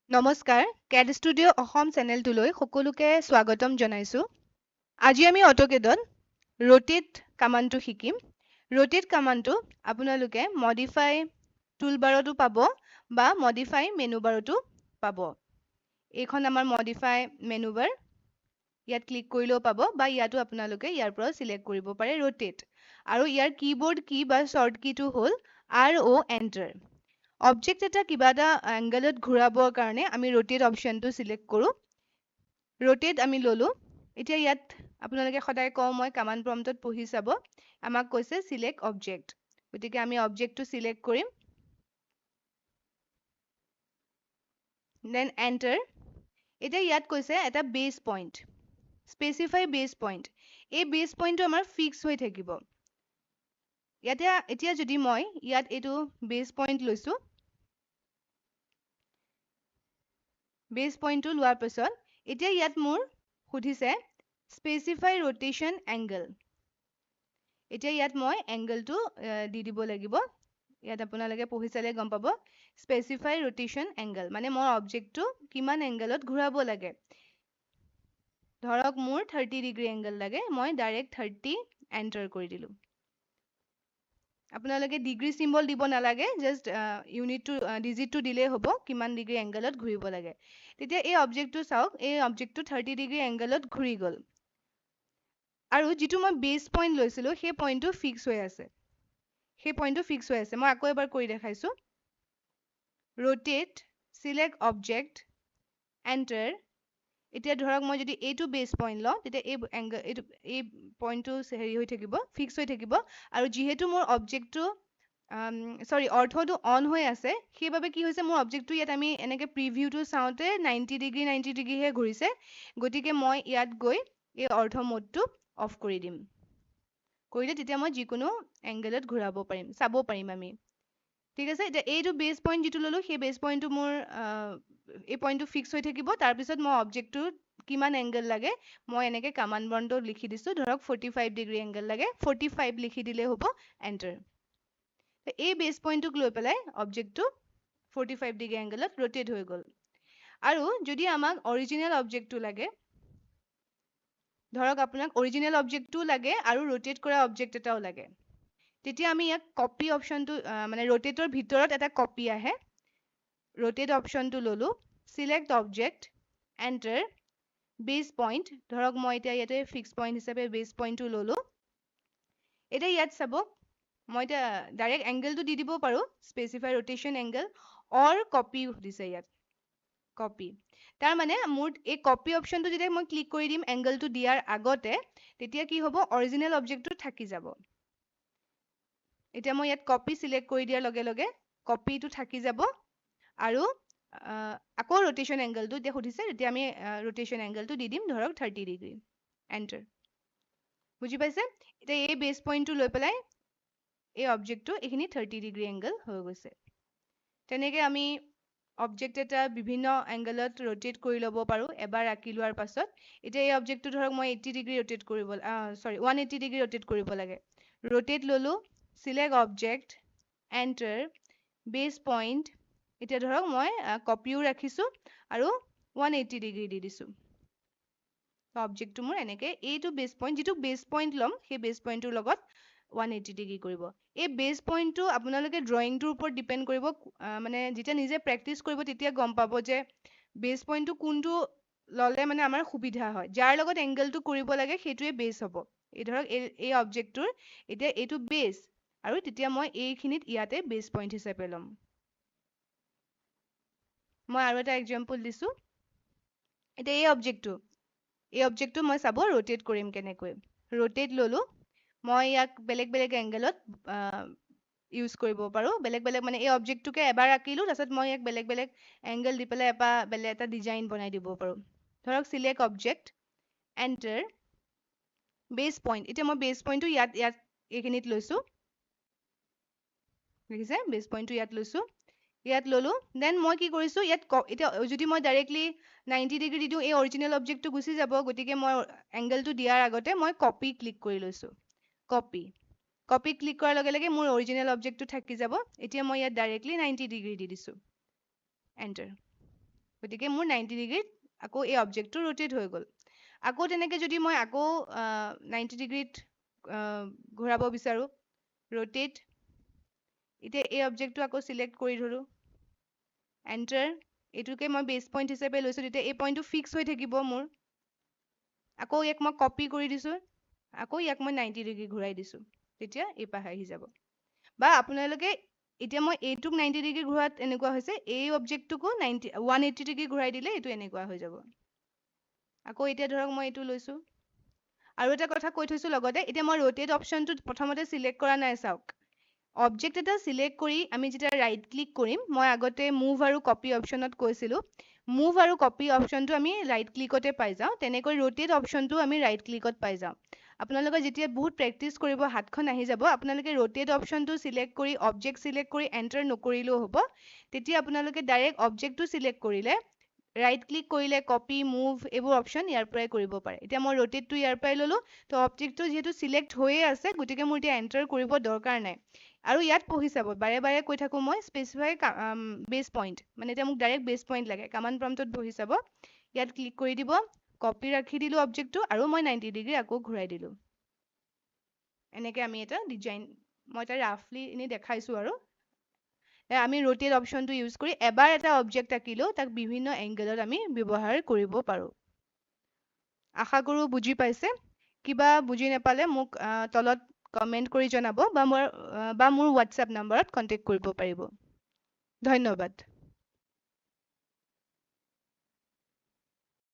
নমস্কাৰ কেড ষ্টুডিঅ' অসম চেনেলটোলৈ সকলোকে স্বাগতম জনাইছোঁ। আজি আমি অটোকেডত ৰোটেট কামাণ্ডটো শিকিম। ৰোটেট কামাণ্ডটো আপোনালোকে মডিফাই টুলবাৰতো পাব বা মডিফাই মেনু বাৰতো পাব। এইখন আমাৰ মডিফাই মেনু বাৰ। ইয়াত ক্লিক কৰিলেও পাব বা ইয়াতো আপোনালোকে ইয়াৰ পৰা চিলেক্ট কৰিব পাৰে ৰোটেট। আৰু ইয়াৰ কিবৰ্ড কি বা শ্বৰ্ট কিটো হ'ল RO এণ্টাৰ। অবজেক্ট এটা কিবা এটা এংগলত ঘূৰাবৰ কাৰণে আমি ৰোটেট অপশ্যনটো চিলেক্ট কৰোঁ। ৰোটেট আমি ল'লোঁ। এতিয়া ইয়াত আপোনালোকে সদায় কওঁ মই কামাণ্ড প্ৰম্পটত পঢ়ি চাব। আমাক কৈছে চিলেক্ট অবজেক্ট। গতিকে আমি অবজেক্টটো চিলেক্ট কৰিম। Then enter. এতিয়া ইয়াত কৈছে এটা বেছ পইণ্ট। স্পেচিফাই বেছ পইণ্ট। এই বেছ পইণ্টটো আমাৰ ফিক্স হৈ থাকিব। এতিয়া যদি মই ইয়াত এইটো বেছ পইণ্ট লৈছোঁ, বেছ পইণ্টটো লোৱাৰ পিছত এতিয়া ইয়াত মোৰ সুধিছে স্পেচিফাই ৰোটেশ্যন এংগল। এতিয়া ইয়াত মই এংগলটো দি দিব লাগিব। ইয়াত আপোনালোকে পঢ়ি চালে গম পাব স্পেচিফাই ৰোটেশ্যন এংগল মানে মই অবজেক্টটো কিমান এংগলত ঘূৰাব লাগে। ধৰক মোৰ 30 ডিগ্ৰী এংগল লাগে, মই ডাইৰেক্ট 30 এণ্টাৰ কৰি দিলোঁ। আপোনালোকে ডিগ্ৰী চিম্বল দিব নালাগে, জাষ্ট ডিজিটটো দিলেই হ'ব কিমান ডিগ্ৰী এংগলত ঘূৰিব লাগে। তেতিয়া এই অবজেক্টটো চাওক, এই অবজেক্টটো 30 ডিগ্ৰী এংগলত ঘূৰি গ'ল। আৰু যিটো মই বেছ পইণ্ট লৈছিলোঁ সেই পইণ্টটো ফিক্স হৈ আছে। মই আকৌ এবাৰ কৰি দেখাইছোঁ। Rotate, select object, enter. এতিয়া ধৰক মই যদি এইটো বেছ পইণ্ট লওঁ তেতিয়া এই পইণ্টটো হেৰি হৈ থাকিব, ফিক্স হৈ থাকিব। আৰু যিহেতু মোৰ অবজেক্টটো অৰ্থটো অন হৈ আছে, সেইবাবে কি হৈছে মোৰ অবজেক্টটো ইয়াত আমি এনেকৈ প্ৰিভিউটো চাওঁতে 90 ডিগ্ৰীহে ঘূৰিছে। গতিকে মই ইয়াত গৈ এই অৰ্থ মোডটো অফ কৰি দিম। কৰিলে তেতিয়া মই যিকোনো এংগলত ঘূৰাব পাৰিম, চাব পাৰিম আমি। ঠিক আছে। এতিয়া এইটো বেছ পইণ্ট যিটো ল'লোঁ সেই বেছ পইণ্টটো মোৰ এই পইণ্টটো ফিক্স হৈ থাকিব। তাৰপিছত মই অবজেক্টটো কিমান এংগল লাগে মই এনেকৈ কামাণ্ড প্ৰম্পটত লিখি দিছোঁ। ধৰক 45 ডিগ্ৰী এংগল লাগে, 45 লিখি দিলেই হ'ব, এণ্টাৰ। এই বেছ পইণ্টটোক লৈ পেলাই অবজেক্টটো 45 ডিগ্ৰী এংগলত ৰোটেট হৈ গ'ল। আৰু যদি আমাক অৰিজিনেল অবজেক্টটো লাগে, ধৰক আপোনাক অৰিজিনেল অবজেক্টটোও লাগে আৰু ৰোটেট কৰা অবজেক্ট এটাও লাগে, তেতিয়া আমি ইয়াক কপি অপশ্যনটো মানে ৰোটেটৰ ভিতৰত এটা কপি আহে। ৰোটেট অপশ্যনটো ল'লোঁ, চিলেক্ট অবজেক্ট, এণ্টাৰ, বেছ পইণ্ট। ধৰক মই এতিয়া ইয়াতে ফিক্স পইণ্ট হিচাপে বেছ পইণ্টটো ল'লোঁ। এতিয়া ইয়াত চাব, মই এতিয়া ডাইৰেক্ট এংগলটো দি দিব পাৰোঁ, স্পেচিফাই ৰোটেশ্যন এংগল, অৰ কপি দিছে ইয়াত, কপি। তাৰমানে মোৰ এই কপি অপশ্যনটো যেতিয়া মই ক্লিক কৰি দিম এংগলটো দিয়াৰ আগতে, তেতিয়া কি হ'ব অৰিজিনেল অবজেক্টটো থাকি যাব। এতিয়া মই ইয়াত কপি চিলেক্ট কৰি দিয়াৰ লগে লগে কপিটো থাকি যাব। আৰু আকৌ ৰোটেশ্যন এংগলটো এতিয়া সুধিছে, তেতিয়া আমি ৰোটেশ্যন এংগলটো দি দিম, ধৰক 30 ডিগ্ৰী, এণ্টাৰ। বুজি পাইছে? এতিয়া এই বেছ পইণ্টটো লৈ পেলাই এই অবজেক্টটো এইখিনি 30 ডিগ্ৰী এংগল হৈ গৈছে। তেনেকৈ আমি অবজেক্ট এটা বিভিন্ন এংগলত ৰোটেট কৰি ল'ব পাৰোঁ এবাৰ আঁকি লোৱাৰ পাছত। এতিয়া এই অবজেক্টটো ধৰক মই 180 ডিগ্ৰী ৰোটেট কৰিব লাগে। ৰোটেট ল'লোঁ, চিলেক্ট অবজেক্ট, এণ্টাৰ, বেছ পইণ্ট। এতিয়া ধৰক মই কপিও ৰাখিছোঁ আৰু 180 ডিগ্ৰী দি দিছোঁ। অবজেক্টটো মোৰ এনেকৈ এইটো বেছ পইণ্ট, যিটো বেছ পইণ্ট ল'ম সেই বেছ পইণ্টটোৰ লগত 180 ডিগ্ৰী কৰিব। এই বেছ পইণ্টটো আপোনালোকে ড্ৰয়িংটোৰ ওপৰত ডিপেণ্ড কৰিব। মানে যেতিয়া নিজে প্ৰেক্টিচ কৰিব তেতিয়া গম পাব যে বেছ পইণ্টটো কোনটো ল'লে মানে আমাৰ সুবিধা হয়। যাৰ লগত এংগলটো কৰিব লাগে সেইটোৱে বেছ হ'ব। এই ধৰক এই অবজেক্টটোৰ এতিয়া এইটো বেছ, আৰু তেতিয়া মই এইখিনিত ইয়াতে বেছ পইণ্ট হিচাপে ল'ম। মই আৰু এটা এক্সাম্পল দিছোঁ। এতিয়া এই অবজেক্টটো মই চাব ৰোটেট কৰিম কেনেকৈ। ৰোটেট ল'লোঁ, মই ইয়াক বেলেগ বেলেগ এংগলত ইউজ কৰিব পাৰোঁ। বেলেগ বেলেগ মানে এই অবজেক্টটোকে এবাৰ আঁকিলোঁ, তাৰপিছত মই ইয়াক বেলেগ বেলেগ এংগল দি পেলাই বেলেগ এটা ডিজাইন বনাই দিব পাৰোঁ। ধৰক চিলেক্ট অবজেক্ট, এণ্টাৰ, বেছ পইণ্ট। এতিয়া মই বেছ পইণ্টটো ইয়াত এইখিনিত লৈছোঁ। দেখিছে? বেছ পইণ্টটো ইয়াত লৈছোঁ। ইয়াত ল'লোঁ। দেন মই কি কৰিছোঁ, ইয়াত এতিয়া যদি মই ডাইৰেক্টলি 90 ডিগ্ৰী দি দিওঁ এই অৰিজিনেল অবজেক্টটো গুচি যাব। গতিকে মই এংগলটো দিয়াৰ আগতে মই কপি ক্লিক কৰি লৈছোঁ। কপি ক্লিক কৰাৰ লগে লগে মোৰ অৰিজিনেল অবজেক্টটো থাকি যাব। এতিয়া মই ইয়াত ডাইৰেক্টলি 90 ডিগ্ৰী দি দিছোঁ, এণ্টাৰ। গতিকে মোৰ 90 ডিগ্ৰীত আকৌ এই অবজেক্টটো ৰোটেট হৈ গ'ল আকৌ তেনেকৈ যদি মই আকৌ 90 ডিগ্ৰীত ঘূৰাব বিচাৰোঁ ৰোটেট এতিয়া এই অবজেক্টটো আকৌ চিলেক্ট কৰি ধৰোঁ এণ্টাৰ এইটোকে মই বেছ পইণ্ট হিচাপে লৈছোঁ তেতিয়া এই পইণ্টটো ফিক্স হৈ থাকিব মোৰ আকৌ ইয়াক মই কপি কৰি দিছোঁ আকৌ ইয়াক মই 90 ডিগ্ৰী ঘূৰাই দিছোঁ তেতিয়া এই পাহে আহি যাব বা আপোনালোকে এতিয়া মই এইটোক 90 ডিগ্ৰী ঘূৰাত এনেকুৱা হৈছে এই অবজেক্টটোকো 180 ডিগ্ৰী ঘূৰাই দিলে এইটো এনেকুৱা হৈ যাব আকৌ এতিয়া ধৰক মই এইটো লৈছোঁ আৰু এটা কথা কৈ থৈছোঁ লগতে এতিয়া মই ৰোটেট অপশ্যনটো প্ৰথমতে চিলেক্ট কৰা নাই চাওক অবজেক্ট এটা চিলেক্ট কৰি আমি যেতিয়া ৰাইট ক্লিক কৰিম মই আগতে মুভ আৰু কপি অপশ্যনত কৈছিলোঁ মুভ আৰু কপি অপশ্যনটো আমি ৰাইট ক্লিকতে পাই যাওঁ তেনেকৈ ৰোটেট অপশ্যনটো আমি ৰাইট ক্লিকত পাই যাওঁ আপোনালোকে যেতিয়া বহুত প্ৰেক্টিচ কৰিব হাতখন আহি যাব আপোনালোকে ৰোটেট অপশ্যনটো চিলেক্ট কৰি অবজেক্ট চিলেক্ট কৰি এণ্টাৰ নকৰিলেও হ'ব তেতিয়া আপোনালোকে ডাইৰেক্ট অবজেক্টটো চিলেক্ট কৰিলে ৰাইট ক্লিক কৰিলে কপি মুভ এইবোৰ অপশ্যন ইয়াৰ পৰাই কৰিব পাৰে এতিয়া মই ৰোটেটটো ইয়াৰ পৰাই ল'লোঁ তো অবজেক্টটো যিহেতু চিলেক্ট হৈয়ে আছে গতিকে মোৰ এতিয়া এণ্টাৰ কৰিব দৰকাৰ নাই আৰু ইয়াত পঢ়ি চাব বাৰে বাৰে কৈ থাকোঁ মই স্পেচিফাই বেছ পইণ্ট মানে এতিয়া মোক ডাইৰেক্ট বেছ পইণ্ট লাগে কামাণ্ড প্ৰম্পটত বহি চাব ইয়াত ক্লিক কৰি দিব কপি ৰাখি দিলোঁ অবজেক্টটো আৰু মই 90 ডিগ্ৰী আকৌ ঘূৰাই দিলোঁ এনেকৈ আমি এটা ডিজাইন মই এটা ৰাফলি এনেই দেখাইছোঁ আৰু আমি ৰোটেট অপশ্যনটো ইউজ কৰি এবাৰ এটা অবজেক্ট আঁকিলেও তাক বিভিন্ন এংগেলত আমি ব্যৱহাৰ কৰিব পাৰোঁ আশা কৰোঁ বুজি পাইছে কিবা বুজি নাপালে মোক তলত কমেণ্ট কৰি জনাব বা মোৰ হোৱাটছএপ নম্বৰত কণ্টেক্ট কৰিব পাৰিব ধন্যবাদ